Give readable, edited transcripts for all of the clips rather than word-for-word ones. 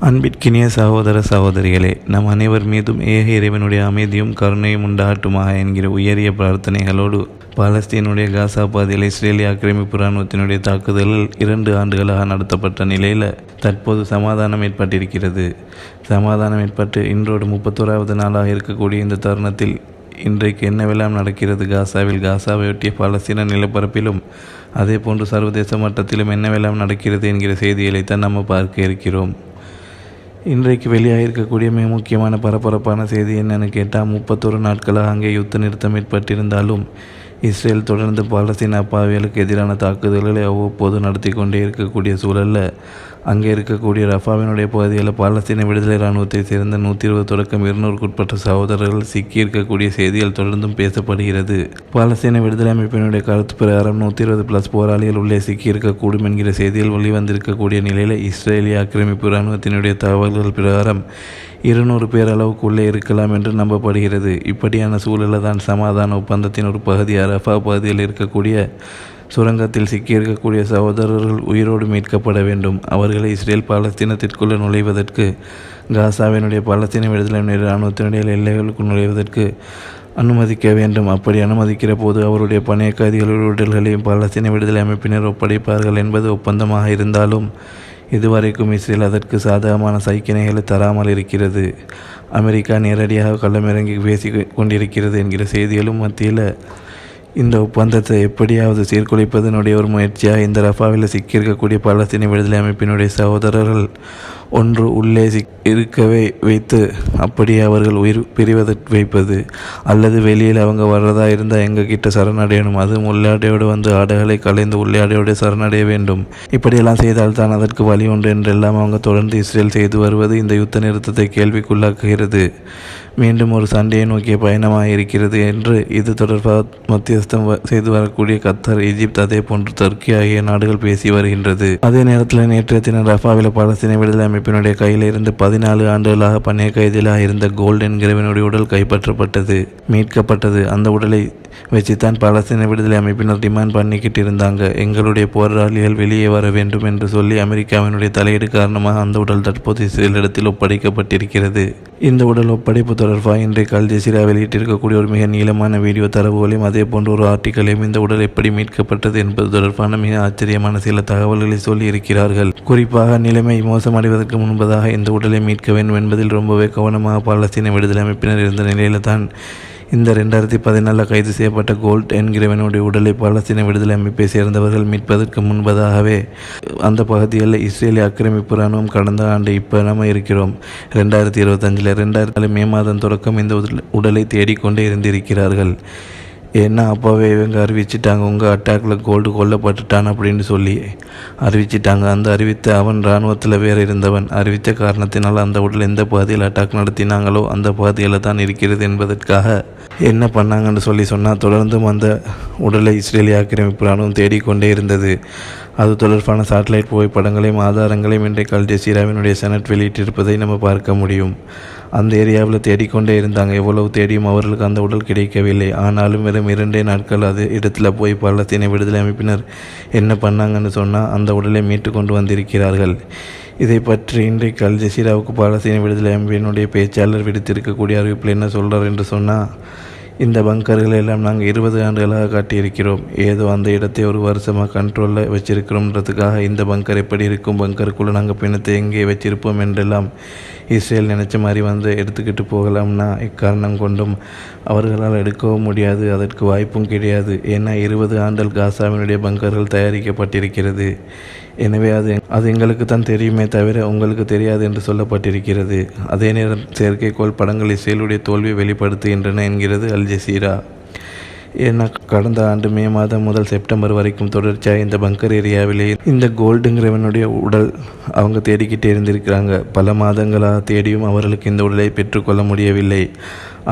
அன்பிற்கினிய சகோதர சகோதரிகளே, நம் அனைவர் மீதும் ஏக இறைவனுடைய அமைதியும் கருணையும் உண்டாகட்டுமாக என்கிற உயரிய பிரார்த்தனைகளோடு பாலஸ்தீனுடைய காசா பாதையில் இஸ்ரேலிய ஆக்கிரமிப்பு இராணுவத்தினுடைய தாக்குதல்கள் 2 ஆண்டுகளாக நடத்தப்பட்ட நிலையில் தற்போது சமாதானம் ஏற்பட்டிருக்கிறது. சமாதானம் ஏற்பட்டு இன்றோடு 31வது நாளாக இருக்கக்கூடிய இந்த தருணத்தில் இன்றைக்கு என்னவெல்லாம் நடக்கிறது காசாவில், காசாவையொட்டிய பாலஸ்தீன நிலப்பரப்பிலும் அதே போன்று சர்வதேச மட்டத்திலும் என்னவெல்லாம் நடக்கிறது என்கிற செய்திகளைத்தான் நம்ம பார்க்க இருக்கிறோம். இன்றைக்கு வெளியாகிருக்கக்கூடிய மிக முக்கியமான பரபரப்பான செய்தி என்னென்னு கேட்டால், 31 நாட்களாக அங்கே யுத்த நிறுத்தம் ஏற்பட்டிருந்தாலும் இஸ்ரேல் தொடர்ந்து பாலஸ்தீன அப்பாவிகளுக்கு எதிரான தாக்குதல்களை அவ்வப்போது நடத்தி கொண்டே இருக்கக்கூடிய சூழலில் அங்கே இருக்கக்கூடிய ரஃபாவினுடைய பகுதியில் பாலஸ்தீன விடுதலை இராணுவத்தை சேர்ந்த 120 தொடக்கம் 200க்குட்பட்ட சகோதரர்கள் சிக்கியிருக்கக்கூடிய செய்திகள் தொடர்ந்தும் பேசப்படுகிறது. பாலஸ்தீன விடுதலை அமைப்பினுடைய கருத்து பிரகாரம் 120+ போராளிகள் உள்ளே சிக்கியிருக்கக்கூடும் என்கிற செய்திகள் வெளிவந்திருக்கக்கூடிய நிலையில் இஸ்ரேலிய ஆக்கிரமிப்பு இராணுவத்தினுடைய தகவல்கள் பிரகாரம் 200 பேர் அளவுக்கு உள்ளே இருக்கலாம் என்று நம்பப்படுகிறது. இப்படியான சூழலில் தான் சமாதான ஒப்பந்தத்தின் ஒரு பகுதியாக ரஃபா பகுதியில் இருக்கக்கூடிய சுரங்கத்தில் சிக்கியிருக்கக்கூடிய சகோதரர்கள் உயிரோடு மீட்கப்பட வேண்டும். அவர்களை இஸ்ரேல் பாலஸ்தீனத்திற்குள்ளே நுழைவதற்கு, காசாவினுடைய பாலஸ்தீன விடுதலை இராணுவத்தினுடைய எல்லைகளுக்கு நுழைவதற்கு அனுமதிக்க வேண்டும். அப்படி அனுமதிக்கிற போது அவருடைய பணைய கைதிகளுடைய உடல்களையும் பாலஸ்தீன விடுதலை அமைப்பினர் ஒப்படைப்பார்கள் என்பது ஒப்பந்தமாக இருந்தாலும் இதுவரைக்கும் இஸ்ரேல் அதற்கு சாதகமான சைக்கிணைகளை தராமல் இருக்கிறது. அமெரிக்கா நேரடியாக களமிறங்கி பேசி கொண்டிருக்கிறது என்கிற செய்திகளும் மத்தியில் இந்த ஒப்பந்தத்தை எப்படியாவது சீர்குலைப்பதனுடைய ஒரு முயற்சியாக இந்த ரஃபாவில் சிக்கியிருக்கக்கூடிய பாலஸ்தீன விடுதலை அமைப்பினுடைய சகோதரர்கள் ஒன்று உள்ளே இருக்கவே வைத்து அப்படியே அவர்கள் உயிர் பிரிவதற்கு வைப்பது, அல்லது வெளியில் அவங்க வர்றதா இருந்தால் எங்கள் கிட்ட சரணடையணும், அதுவும் உள்ளாடையோடு வந்து ஆடைகளை கலைந்து உள்ளாடையோடு சரணடைய வேண்டும். இப்படியெல்லாம் செய்தால் தான் அதற்கு வழி உண்டு என்றெல்லாம் அவங்க தொடர்ந்து இஸ்ரேல் செய்து வருவது இந்த யுத்த நிறுத்தத்தை கேள்விக்குள்ளாக்குகிறது. மீண்டும் ஒரு சண்டையை நோக்கிய பயணமாக இருக்கிறது என்று இது தொடர்பாக மத்தியஸ்தம் செய்து வரக்கூடிய கத்தார், ஈஜிப்த், அதே போன்று துருக்கி ஆகிய நாடுகள் பேசி வருகின்றது. அதே நேரத்தில் நேற்றைய தினம் ரஃபாவில் பாலஸ்தீன விடுதலை அமைப்பினுடைய கையில் இருந்து 14 ஆண்டுகளாக பணைய கைதிலாக இருந்த கோல்ட் என்கிறவனுடைய உடல் கைப்பற்றப்பட்டது, மீட்கப்பட்டது. அந்த உடலை வச்சுத்தான் பாலஸ்தீன விடுதலை அமைப்பினர் டிமாண்ட் பண்ணிக்கிட்டு இருந்தாங்க. எங்களுடைய போராளிகள் வெளியே வர வேண்டும் என்று சொல்லி அமெரிக்காவினுடைய தலையீடு காரணமாக அந்த உடல் தற்போது இஸ்ரேலிடத்தில் ஒப்படைக்கப்பட்டிருக்கிறது. இந்த உடல் ஒப்படைப்பு தொடர்பாக இன்றைக்கு அல் ஜசீரா வெளியிட்டிருக்கக்கூடிய ஒரு மிக நீளமான வீடியோ தரவுகளையும் அதே போன்ற ஒரு ஆர்டிக்கலையும் இந்த உடல் எப்படி மீட்கப்பட்டது என்பது தொடர்பான மிக ஆச்சரியமான சில தகவல்களை சொல்லி இருக்கிறார்கள். குறிப்பாக நிலைமை மோசமடைவதற்கு முன்பதாக இந்த உடலை மீட்க வேண்டும் என்பதில் ரொம்பவே கவனமாக பாலஸ்தீன விடுதலை அமைப்பினர் இருந்த நிலையில தான் இந்த 2014 கைது செய்யப்பட்ட கோல்ட் என்கிறவனுடைய உடலை பாலஸ்தீன விடுதலை அமைப்பை சேர்ந்தவர்கள் மீட்பதற்கு முன்பதாகவே அந்த பகுதிகளில் இஸ்ரேலிய ஆக்கிரமிப்பு இராணுவம் கடந்த ஆண்டு இப்போ நம்ம இருக்கிறோம் 2025 மே மாதம் தொடக்கம் இந்த உடலை தேடிக்கொண்டே இருந்திருக்கிறார்கள். ஏன்னா அப்போவே இவங்க அறிவிச்சிட்டாங்க, உங்கள் அட்டாக்கில் கோல்டு கொல்லப்பட்டுட்டான் அப்படின்னு சொல்லி அறிவிச்சிட்டாங்க. அந்த அறிவித்த அவன் இராணுவத்தில் வேறு இருந்தவன் அறிவித்த காரணத்தினால் அந்த உடல் எந்த பகுதியில் அட்டாக் நடத்தினாங்களோ அந்த பகுதியில் தான் இருக்கிறது என்பதற்காக என்ன பண்ணாங்கன்னு சொன்னால் தொடர்ந்தும் அந்த உடலை இஸ்ரேலிய ஆக்கிரமிப்பு இராணுவம் தேடிக்கொண்டே இருந்தது. அது தொடர்பான சேட்டலைட் புகைப்படங்களையும் ஆதாரங்களையும் இன்றைக்கு அல் ஜசீராவினுடைய செனட் வெளியிட்டிருப்பதை நம்ம பார்க்க முடியும். அந்த ஏரியாவில் தேடிக்கொண்டே இருந்தாங்க. எவ்வளவு தேடியும் அவர்களுக்கு அந்த உடல் கிடைக்கவில்லை. ஆனாலும் வெறும் 2 நாட்கள் அது இடத்துல போய் பாலஸ்தீன விடுதலை அமைப்பினர் என்ன பண்ணாங்கன்னு சொன்னால் அந்த உடலை மீட்டு கொண்டு வந்திருக்கிறார்கள். இதை பற்றி இன்றைக்கு அல் ஜசீராவுக்கு பாலஸ்தீன விடுதலை அமைப்பினுடைய பேச்சாளர் விடுத்திருக்கக்கூடிய அறிவிப்பில் என்ன சொல்கிறார் என்று சொன்னால், இந்த பங்கர்களை எல்லாம் நாங்கள் 20 ஆண்டுகளாக காட்டியிருக்கிறோம். ஏதோ அந்த இடத்தை ஒரு வருஷமாக கண்ட்ரோலில் வச்சிருக்கிறோம்ன்றதுக்காக இந்த பங்கர் எப்படி இருக்கும், பங்கருக்குள்ளே நாங்கள் பிணத்தை எங்கே வச்சிருப்போம் என்றெல்லாம் இஸ்ரேல் நினச்ச மாதிரி வந்து எடுத்துக்கிட்டு போகலாம்னா எக்காரணம் கொண்டும் அவர்களால் எடுக்கவும் முடியாது, அதற்கு வாய்ப்பும் கிடையாது. ஏன்னா 20 ஆண்டுகள் காசாவினுடைய பங்கர்கள் தயாரிக்கப்பட்டிருக்கிறது. எனவே அது எங்களுக்கு தான் தெரியுமே தவிர உங்களுக்கு தெரியாது என்று சொல்லப்பட்டிருக்கிறது. அதே நேரம் செயற்கைக்கோள் படங்கள் இஸ்ரேலுடைய தோல்வியை வெளிப்படுத்துகின்றன என்கிறது அல் ஜசீரா. ஏன்னா கடந்த ஆண்டு மே மாதம் முதல் செப்டம்பர் வரைக்கும் தொடர்ச்சியாக இந்த பங்கர் ஏரியாவிலே இந்த கோல்டுங்கிறவனுடைய உடல் அவங்க தேடிக்கிட்டே இருந்திருக்கிறாங்க. பல மாதங்களாக தேடியும் அவர்களுக்கு இந்த உடலை பெற்றுக்கொள்ள முடியவில்லை.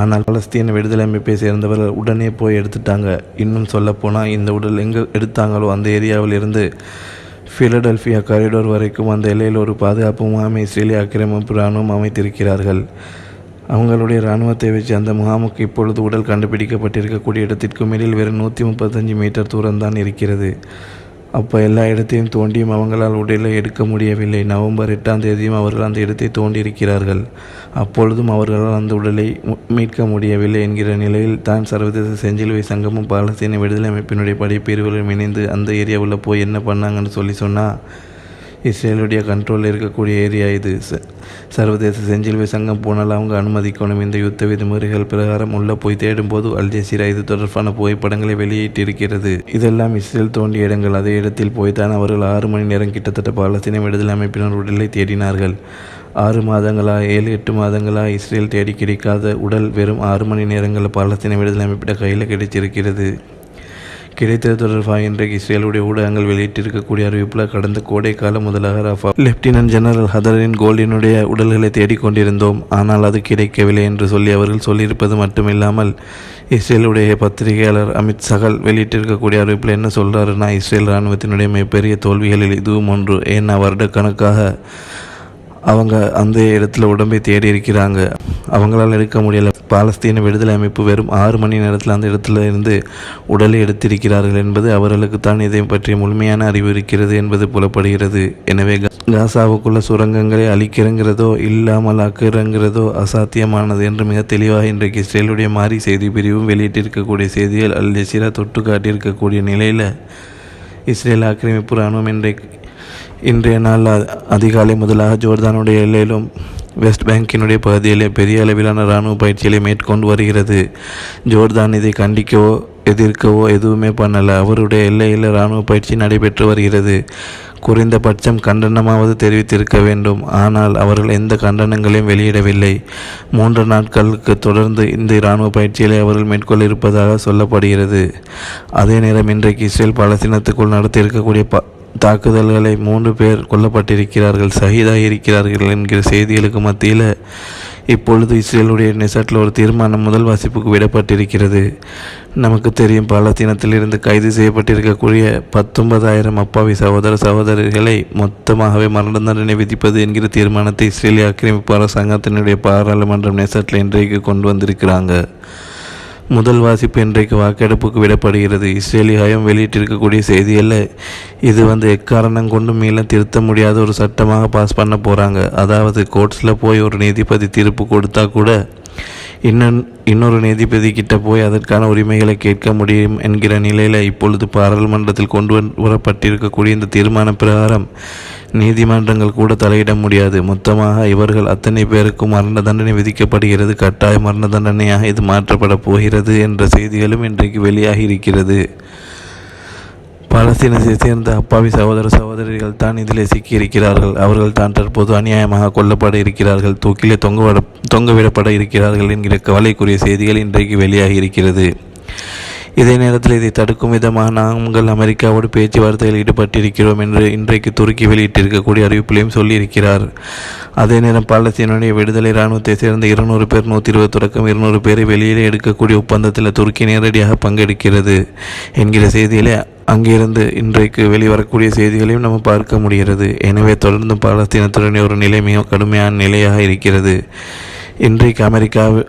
ஆனால் பாலஸ்தீன விடுதலை அமைப்பை சேர்ந்தவர்கள் உடனே போய் எடுத்துட்டாங்க. இன்னும் சொல்லப்போனால் இந்த உடல் எங்கே எடுத்தாங்களோ அந்த ஏரியாவில் இருந்து ஃபிலடெல்ஃபியா காரிடோர் வரைக்கும் அந்த எல்லையில் ஒரு பாதுகாப்பு முகாமை இஸ்ரேலிய ஆக்கிரமிப்பு இராணுவம் அமைத்திருக்கிறார்கள். அவங்களுடைய இராணுவத்தை வச்சு அந்த முகாமுக்கு இப்பொழுது உடல் கண்டுபிடிக்கப்பட்டிருக்கக்கூடிய இடத்திற்கு மேலில் வெறும் 135 மீட்டர் தூரம்தான் இருக்கிறது. அப்போ எல்லா இடத்தையும் தோண்டியும் அவங்களால் உடலை எடுக்க முடியவில்லை. நவம்பர் 8ஆம் தேதியும் அவர்கள் அந்த இடத்தை தோண்டியிருக்கிறார்கள். அப்பொழுதும் அவர்களால் அந்த உடலை மீட்க முடியவில்லை என்கிற நிலையில் தான் சர்வதேச செஞ்சிலுவை சங்கமும் பாலஸ்தீன விடுதலை அமைப்பினுடைய படைப்பிரிவுகளும் இணைந்து அந்த ஏரியாவில் போய் என்ன பண்ணாங்கன்னு சொன்னால், இஸ்ரேலுடைய கண்ட்ரோலில் இருக்கக்கூடிய ஏரியா இது. சர்வதேச செஞ்சிலுவை சங்கம் போனால் அவங்க அனுமதிக்கணும். இந்த யுத்த விதிமுறைகள் பிரகாரம் உள்ளே போய் தேடும்போது அல் ஜசீரா இது தொடர்பான புகைப்படங்களை வெளியிட்டிருக்கிறது. இதெல்லாம் இஸ்ரேல் தோண்டிய இடங்கள். அதே இடத்தில் போய்தான் அவர்கள் 6 மணி நேரம் கிட்டத்தட்ட பாலஸ்தீன விடுதலை அமைப்பினர் உடலை தேடினார்கள். 6 மாதங்களா 7-8 மாதங்களா இஸ்ரேல் தேடி கிடைக்காத உடல் வெறும் 6 மணி நேரங்களில் பாலஸ்தீன விடுதலை அமைப்பிட கையில் கிடைச்சிருக்கிறது. கிடைத்தது தொடர்பாக இன்றைக்கு இஸ்ரேலுடைய ஊடகங்கள் வெளியிட்டிருக்கக்கூடிய அறிவிப்பில் கடந்த கோடை காலம் முதலாக ரஃபா லெப்டினன்ட் ஜெனரல் ஹதரின் கோல்டினுடைய உடல்களை தேடிக்கொண்டிருந்தோம், ஆனால் அது கிடைக்கவில்லை என்று சொல்லி அவர்கள் சொல்லியிருப்பது மட்டுமில்லாமல் இஸ்ரேலுடைய பத்திரிகையாளர் அமித் சகல் வெளியிட்டிருக்கக்கூடிய அறிவிப்பில் என்ன சொல்கிறாருன்னா, இஸ்ரேல் இராணுவத்தினுடைய மிகப்பெரிய தோல்விகளில் இதுவும் ஒன்று. ஏன்னா வருடக்கணக்காக அவங்க அந்த இடத்துல உடம்பை தேடி இருக்கிறாங்க, அவங்களால் எடுக்க முடியலை. பாலஸ்தீன விடுதலை அமைப்பு வெறும் 6 மணி நேரத்தில் அந்த இடத்துல இருந்து உடலை எடுத்திருக்கிறார்கள் என்பது அவர்களுக்கு தான் இதை பற்றிய முழுமையான அறிவு இருக்கிறது என்பது புலப்படுகிறது. எனவே காசாவுக்குள்ள சுரங்கங்களை அழிக்கிறங்கிறதோ இல்லாமல் ஆக்கிறங்கிறதோ அசாத்தியமானது என்று மிக தெளிவாக இன்றைக்கு இஸ்ரேலுடைய மாறி செய்தி பிரிவும் வெளியிட்டிருக்கக்கூடிய செய்திகள் அல் ஜசீரா தொட்டு காட்டியிருக்கக்கூடிய நிலையில் இஸ்ரேல் ஆக்கிரமிப்பு இராணுவம் இன்றைய நாள் அதிகாலை முதலாக ஜோர்தானுடைய எல்லையிலும் வெஸ்ட் பேங்கினுடைய பகுதியிலே பெரிய அளவிலான இராணுவ பயிற்சிகளை மேற்கொண்டு வருகிறது. ஜோர்தான் இதை கண்டிக்கவோ எதிர்க்கவோ எதுவுமே பண்ணலை. அவருடைய எல்லையில் இராணுவ பயிற்சி நடைபெற்று வருகிறது. குறைந்தபட்சம் கண்டனமாவது தெரிவித்திருக்க வேண்டும். ஆனால் அவர்கள் எந்த கண்டனங்களையும் வெளியிடவில்லை. 3 நாட்களுக்கு தொடர்ந்து இந்த இராணுவ பயிற்சிகளை அவர்கள் மேற்கொள்ள இருப்பதாக சொல்லப்படுகிறது. அதே நேரம் இன்றைக்கு இஸ்ரேல் பாலஸ்தீனத்துக்குள் நடத்தியிருக்கக்கூடிய தாக்குதல்களை 3 பேர் கொல்லப்பட்டிருக்கிறார்கள், ஷஹீதாகியிருக்கிறார்கள் என்கிற செய்திகளுக்கு மத்தியில் இப்பொழுது இஸ்ரேலுடைய நெசட்டில் ஒரு தீர்மானம் முதல் வாசிப்புக்கு விடப்பட்டிருக்கிறது. நமக்கு தெரியும், பாலஸ்தீனத்திலிருந்து கைது செய்யப்பட்டிருக்கக்கூடிய 19,000 அப்பாவி சகோதரர்களை மொத்தமாகவே மரண தண்டனை விதிப்பது என்கிற தீர்மானத்தை இஸ்ரேலிய ஆக்கிரமிப்பு அரசாங்கத்தினுடைய பாராளுமன்றம் நெசட்டில் இன்றைக்கு கொண்டு வந்திருக்கிறாங்க. முதல் வாசிப்பு இன்றைக்கு வாக்கெடுப்புக்கு விடப்படுகிறது. இஸ்ரேலியாயும் வெளியிட்டிருக்கக்கூடிய செய்தியில் இது எக்காரணம் கொண்டு மீள திருத்த முடியாத ஒரு சட்டமாக பாஸ் பண்ண போகிறாங்க. அதாவது கோர்ட்ஸில் போய் ஒரு நீதிபதி தீர்ப்பு கொடுத்தா கூட இன்னொரு நீதிபதி கிட்ட போய் அதற்கான உரிமைகளை கேட்க முடியும் என்கிற நிலையில் இப்பொழுது பாராளுமன்றத்தில் கொண்டு வரப்பட்டிருக்கக்கூடிய இந்த தீர்மான பிரகாரம் நீதிமன்றங்கள் கூட தலையிட முடியாது. மொத்தமாக இவர்கள் அத்தனை பேருக்கும் மரண தண்டனை விதிக்கப்படுகிறது. கட்டாய மரண தண்டனையாக இது மாற்றப்பட போகிறது என்ற செய்திகளும் இன்றைக்கு வெளியாகி இருக்கிறது. பாலஸ்தீனத்தை சேர்ந்த அப்பாவி சகோதரிகள் தான் இதில் சிக்கியிருக்கிறார்கள். அவர்கள் தான் தற்போது அநியாயமாக கொல்லப்பட இருக்கிறார்கள், தூக்கிலே தொங்கவிடப்பட இருக்கிறார்கள் என்கிற கவலைக்குரிய செய்திகள் இன்றைக்கு வெளியாகி இருக்கிறது. இதே நேரத்தில் இதை தடுக்கும் விதமாக நாங்கள் அமெரிக்காவோடு பேச்சுவார்த்தையில் ஈடுபட்டிருக்கிறோம் என்று இன்றைக்கு துருக்கி வெளியிட்டிருக்கக்கூடிய அறிவிப்பிலையும் சொல்லியிருக்கிறார். அதே நேரம் பாலஸ்தீனுடைய விடுதலை இராணுவத்தை சேர்ந்த 200 பேர் 120 தொடக்கம் 200 பேரை வெளியே எடுக்கக்கூடிய ஒப்பந்தத்தில் துருக்கி நேரடியாக பங்கெடுக்கிறது என்கிற செய்தியிலே அங்கிருந்து இன்றைக்கு வெளிவரக்கூடிய செய்திகளையும் நம்ம பார்க்க முடிகிறது. எனவே தொடர்ந்து பாலஸ்தீனத்துடனே ஒரு நிலை மிக கடுமையான நிலையாக இருக்கிறது. இன்றைக்கு அமெரிக்காவில்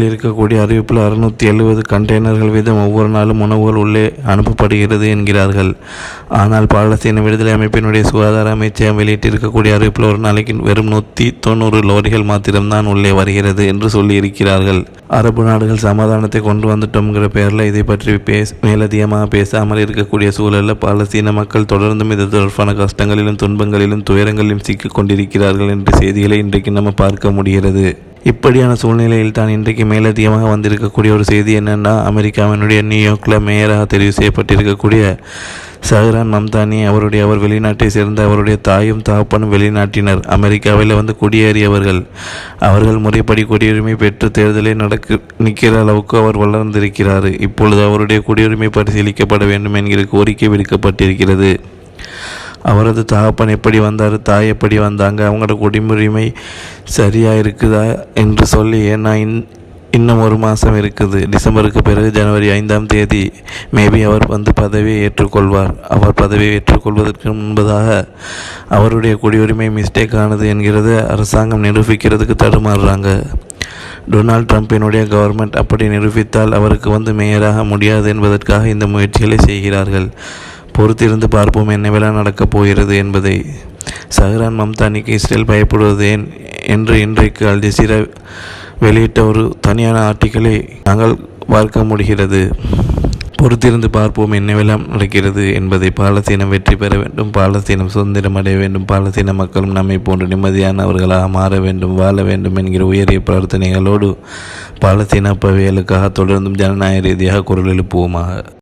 இருக்கக்கூடிய அறிவிப்பில் 670 கண்டெய்னர்கள் வீதம் ஒவ்வொரு நாளும் உணவுகள் உள்ளே அனுப்பப்படுகிறது என்கிறார்கள். ஆனால் பாலஸ்தீன விடுதலை அமைப்பினுடைய சுகாதார அமைச்சகம் வெளியிட்டிருக்கக்கூடிய அறிவிப்பில் ஒரு நாளைக்கு வெறும் 190 லோரிகள் மாத்திரம்தான் உள்ளே வருகிறது என்று சொல்லியிருக்கிறார்கள். அரபு நாடுகள் சமாதானத்தை கொண்டு வந்துட்டோம்ங்கிற பெயரில் இதை பற்றி மேலதிகமாக பேசாமல் இருக்கக்கூடிய சூழலில் பாலஸ்தீன மக்கள் தொடர்ந்தும் இது தொடர்பான கஷ்டங்களிலும் துன்பங்களிலும் துயரங்களிலும் சிக்கிக் கொண்டிருக்கிறார்கள் என்ற செய்திகளை இன்றைக்கு நம்ம பார்க்க முடிகிறது. இப்படியான சூழ்நிலையில் தான் இன்றைக்கு மேலதிகமாக வந்திருக்கக்கூடிய ஒரு செய்தி என்னென்னா, அமெரிக்காவினுடைய நியூயார்க்கில் மேயராக தெரிவு செய்யப்பட்டிருக்கக்கூடிய சஹ்ரான் மம்தானி அவர் வெளிநாட்டை சேர்ந்த அவருடைய தாயும் தகப்பனும் வெளிநாட்டினர். அமெரிக்காவில் குடியேறியவர்கள். அவர்கள் முறைப்படி குடியுரிமை பெற்று தேர்தலை நிற்கிற அளவுக்கு அவர் வளர்ந்திருக்கிறார். இப்பொழுது அவருடைய குடியுரிமை பரிசீலிக்கப்பட வேண்டும் என்கிற கோரிக்கை விடுக்கப்பட்டிருக்கிறது. அவரது தகப்பன் எப்படி வந்தார், தாய் எப்படி வந்தாங்க, அவங்களோட குடியுரிமை சரியாக இருக்குதா என்று சொல்லி, ஏன்னா இன்னும் 1 மாதம் இருக்குது. டிசம்பருக்கு பிறகு ஜனவரி 5ஆம் தேதி மேபி அவர் பதவியை ஏற்றுக்கொள்வார். அவர் பதவியை ஏற்றுக்கொள்வதற்கு முன்பதாக அவருடைய குடியுரிமை மிஸ்டேக் ஆனது என்கிறது அரசாங்கம் நிரூபிக்கிறதுக்கு தடுமாறுறாங்க. டொனால்ட் ட்ரம்பினுடைய கவர்மெண்ட் அப்படி நிரூபித்தால் அவருக்கு மேயராக முடியாது என்பதற்காக இந்த முயற்சிகளை செய்கிறார்கள். பொறுத்திருந்து பார்ப்போம் என்னவெல்லாம் நடக்கப் போகிறது என்பதை. சஹ்ரான் மம்தானிக்கு இஸ்ரேல் பயப்படுவது ஏன் என்று இன்றைக்கு அல் ஜசீரா வெளியிட்ட ஒரு தனியான ஆர்டிக்கலை நாங்கள் பார்க்க முடிகிறது. பொறுத்திருந்து பார்ப்போம் என்னவெல்லாம் நடக்கிறது என்பதை. பாலஸ்தீனம் வெற்றி பெற வேண்டும், பாலஸ்தீனம் சுதந்திரம் அடைய வேண்டும், பாலஸ்தீன மக்களும் நம்மை போன்று நிம்மதியானவர்களாக மாற வேண்டும், வாழ வேண்டும் என்கிற உயரிய பிரார்த்தனைகளோடு பாலஸ்தீன பவியலுக்காக தொடர்ந்தும் ஜனநாயக ரீதியாக குரல் எழுப்புவோமாக.